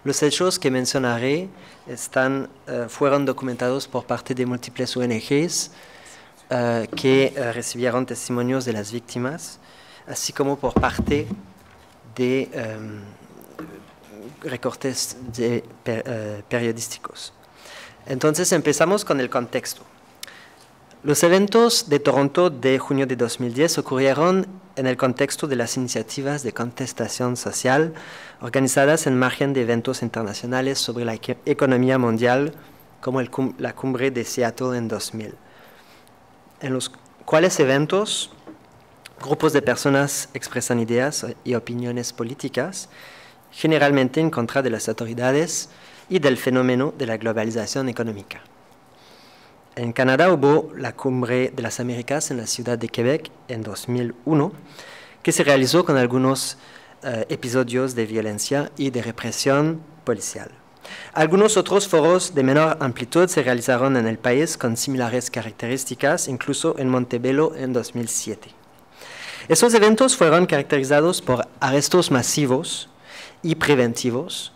Los hechos que mencionaré fueron documentados por parte de múltiples ONGs que recibieron testimonios de las víctimas, así como por parte de recortes periodísticos. Entonces empezamos con el contexto. Los eventos de Toronto de junio de 2010 ocurrieron en el contexto de las iniciativas de contestación social organizadas en margen de eventos internacionales sobre la economía mundial, como la cumbre de Seattle en 2000, en los cuales eventos grupos de personas expresan ideas y opiniones políticas, generalmente en contra de las autoridades y del fenómeno de la globalización económica. En Canadá hubo la Cumbre de las Américas en la ciudad de Quebec en 2001, que se realizó con algunos episodios de violencia y de represión policial. Algunos otros foros de menor amplitud se realizaron en el país con similares características, incluso en Montebello en 2007. Estos eventos fueron caracterizados por arrestos masivos y preventivos,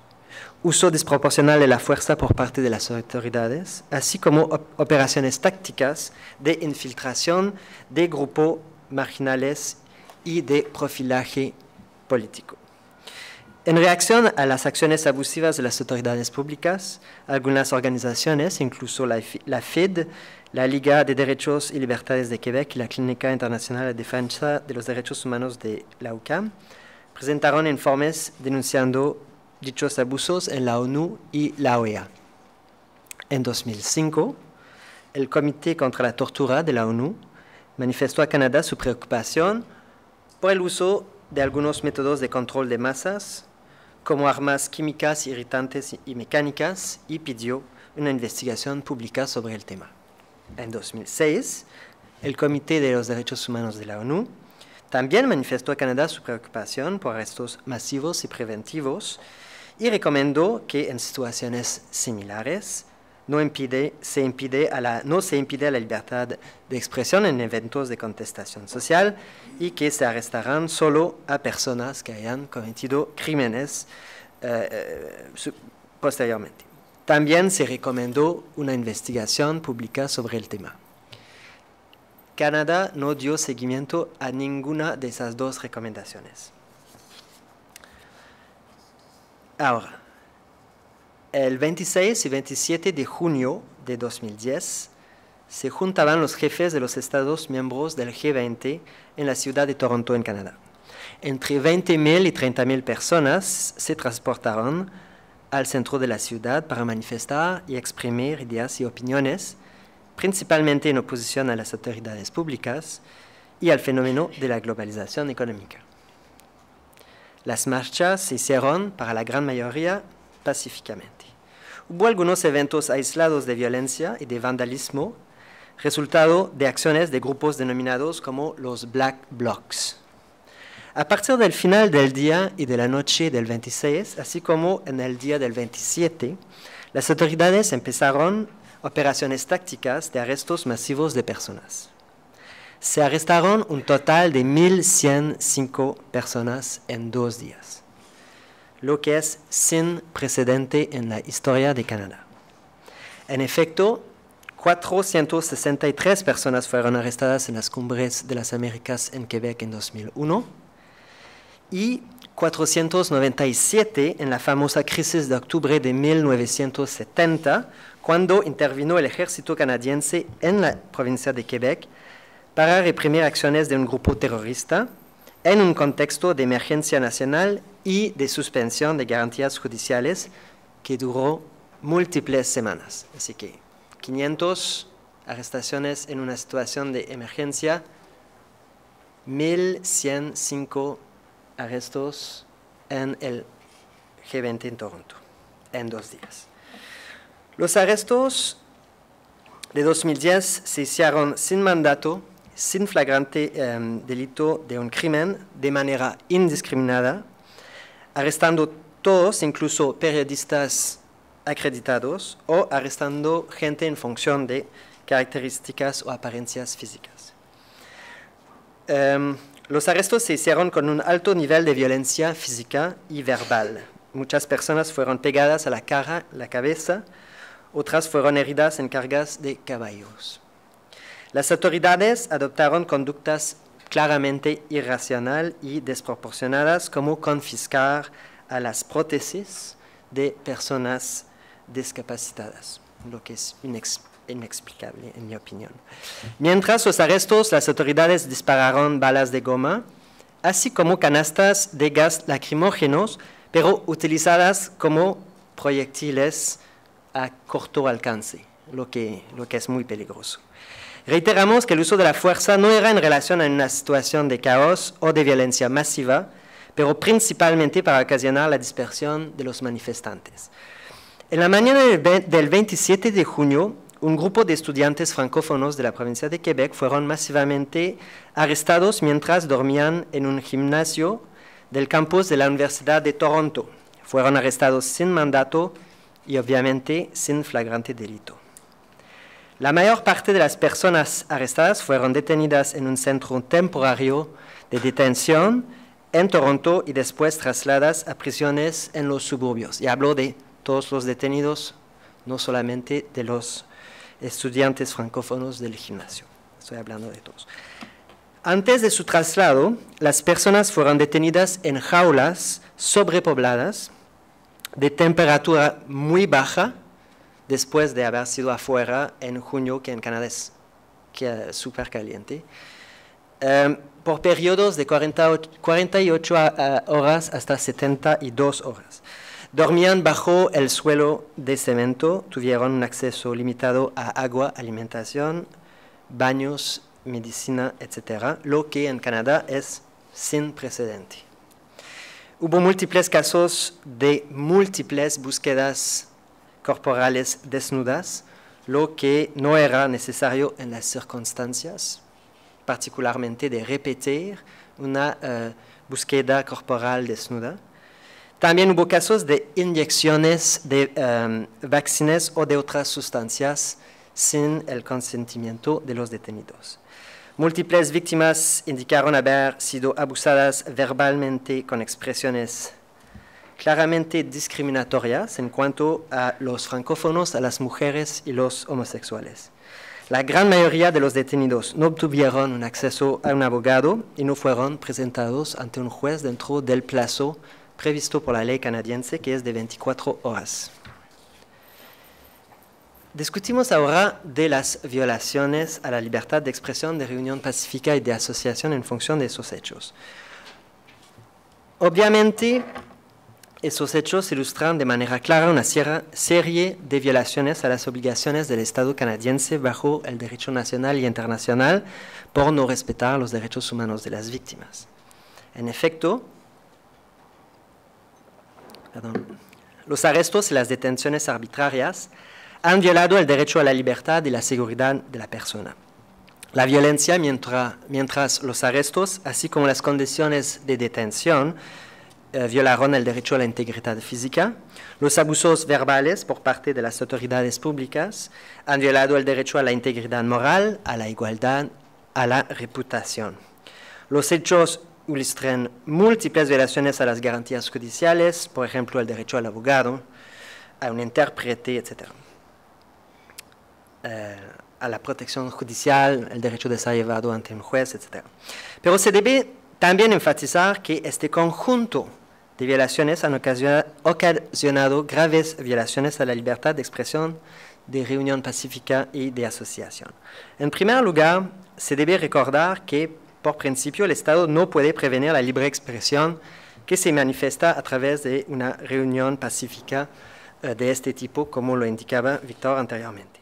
uso desproporcional de la fuerza por parte de las autoridades, así como operaciones tácticas de infiltración de grupos marginales y de profilaje político. En reacción a las acciones abusivas de las autoridades públicas, algunas organizaciones, incluso la FID, la Liga de Derechos y Libertades de Quebec y la Clínica Internacional de Defensa de los Derechos Humanos de la UQAM, presentaron informes denunciando dichos abusos en la ONU y la OEA. En 2005, el Comité contra la Tortura de la ONU manifestó a Canadá su preocupación por el uso de algunos métodos de control de masas, como armas químicas, irritantes y mecánicas, y pidió una investigación pública sobre el tema. En 2006, el Comité de los Derechos Humanos de la ONU también manifestó a Canadá su preocupación por arrestos masivos y preventivos y recomendó que en situaciones similares no se impide a la libertad de expresión en eventos de contestación social y que se arrestarán solo a personas que hayan cometido crímenes posteriormente. También se recomendó una investigación pública sobre el tema. Canadá no dio seguimiento a ninguna de esas dos recomendaciones. Ahora, el 26 y 27 de junio de 2010 se juntaban los jefes de los Estados miembros del G20 en la ciudad de Toronto, en Canadá. Entre 20.000 y 30.000 personas se transportaron al centro de la ciudad para manifestar y exprimir ideas y opiniones, principalmente en oposición a las autoridades públicas y al fenómeno de la globalización económica. Las marchas se hicieron, para la gran mayoría, pacíficamente. Hubo algunos eventos aislados de violencia y de vandalismo, resultado de acciones de grupos denominados como los Black Blocs. A partir del final del día y de la noche del 26, así como en el día del 27, las autoridades empezaron operaciones tácticas de arrestos masivos de personas. Se arrestaron un total de 1.105 personas en 2 días, lo que es sin precedente en la historia de Canadá. En efecto, 463 personas fueron arrestadas en las cumbres de las Américas en Quebec en 2001 y 497 en la famosa crisis de octubre de 1970, cuando intervino el ejército canadiense en la provincia de Quebec para reprimir acciones de un grupo terrorista en un contexto de emergencia nacional y de suspensión de garantías judiciales que duró múltiples semanas. Así que 500 arrestaciones en una situación de emergencia, 1.105 arrestos en el G20 en Toronto en 2 días. Los arrestos de 2010 se hicieron sin mandato, sin flagrante delito de un crimen, de manera indiscriminada, arrestando todos, incluso periodistas acreditados, o arrestando gente en función de características o apariencias físicas. Los arrestos se hicieron con un alto nivel de violencia física y verbal, muchas personas fueron pegadas a la cara, la cabeza, otras fueron heridas en cargas de caballos. Las autoridades adoptaron conductas claramente irracionales y desproporcionadas, como confiscar a las prótesis de personas discapacitadas, lo que es inexplicable en mi opinión. Mientras los arrestos, las autoridades dispararon balas de goma, así como canastas de gas lacrimógenos, pero utilizadas como proyectiles a corto alcance, lo que es muy peligroso. Reiteramos que el uso de la fuerza no era en relación a una situación de caos o de violencia masiva, pero principalmente para ocasionar la dispersión de los manifestantes. En la mañana del 27 de junio, un grupo de estudiantes francófonos de la provincia de Quebec fueron masivamente arrestados mientras dormían en un gimnasio del campus de la Universidad de Toronto. Fueron arrestados sin mandato y obviamente sin flagrante delito. La mayor parte de las personas arrestadas fueron detenidas en un centro temporario de detención en Toronto y después trasladadas a prisiones en los suburbios. Y hablo de todos los detenidos, no solamente de los estudiantes francófonos del gimnasio. Estoy hablando de todos. Antes de su traslado, las personas fueron detenidas en jaulas sobrepobladas de temperatura muy baja, después de haber sido afuera en junio, que en Canadá es súper caliente, por periodos de 48 horas hasta 72 horas. Dormían bajo el suelo de cemento, tuvieron un acceso limitado a agua, alimentación, baños, medicina, etc., lo que en Canadá es sin precedente. Hubo múltiples casos de múltiples búsquedas corporales desnudas, lo que no era necesario en las circunstancias, particularmente de repetir una búsqueda corporal desnuda. También hubo casos de inyecciones de vaccines o de otras sustancias sin el consentimiento de los detenidos. Múltiples víctimas indicaron haber sido abusadas verbalmente con expresiones claramente discriminatorias en cuanto a los francófonos, a las mujeres y los homosexuales. La gran mayoría de los detenidos no obtuvieron un acceso a un abogado y no fueron presentados ante un juez dentro del plazo previsto por la ley canadiense, que es de 24 horas. Discutimos ahora de las violaciones a la libertad de expresión, de reunión pacífica y de asociación en función de esos hechos. Obviamente, esos hechos ilustran de manera clara una serie de violaciones a las obligaciones del Estado canadiense bajo el derecho nacional y internacional por no respetar los derechos humanos de las víctimas. En efecto, los arrestos y las detenciones arbitrarias han violado el derecho a la libertad y la seguridad de la persona. La violencia mientras los arrestos, así como las condiciones de detención, violaron el derecho a la integridad física. Los abusos verbales por parte de las autoridades públicas han violado el derecho a la integridad moral, a la igualdad, a la reputación. Los hechos ilustran múltiples violaciones a las garantías judiciales, por ejemplo, el derecho al abogado, a un intérprete, etc. A la protección judicial, el derecho de ser llevado ante un juez, etc. Pero se debe también enfatizar que este conjunto de violaciones han ocasionado graves violaciones a la libertad de expresión, de reunión pacífica y de asociación. En primer lugar, se debe recordar que, por principio, el Estado no puede prevenir la libre expresión que se manifiesta a través de una reunión pacífica de este tipo, como lo indicaba Víctor anteriormente.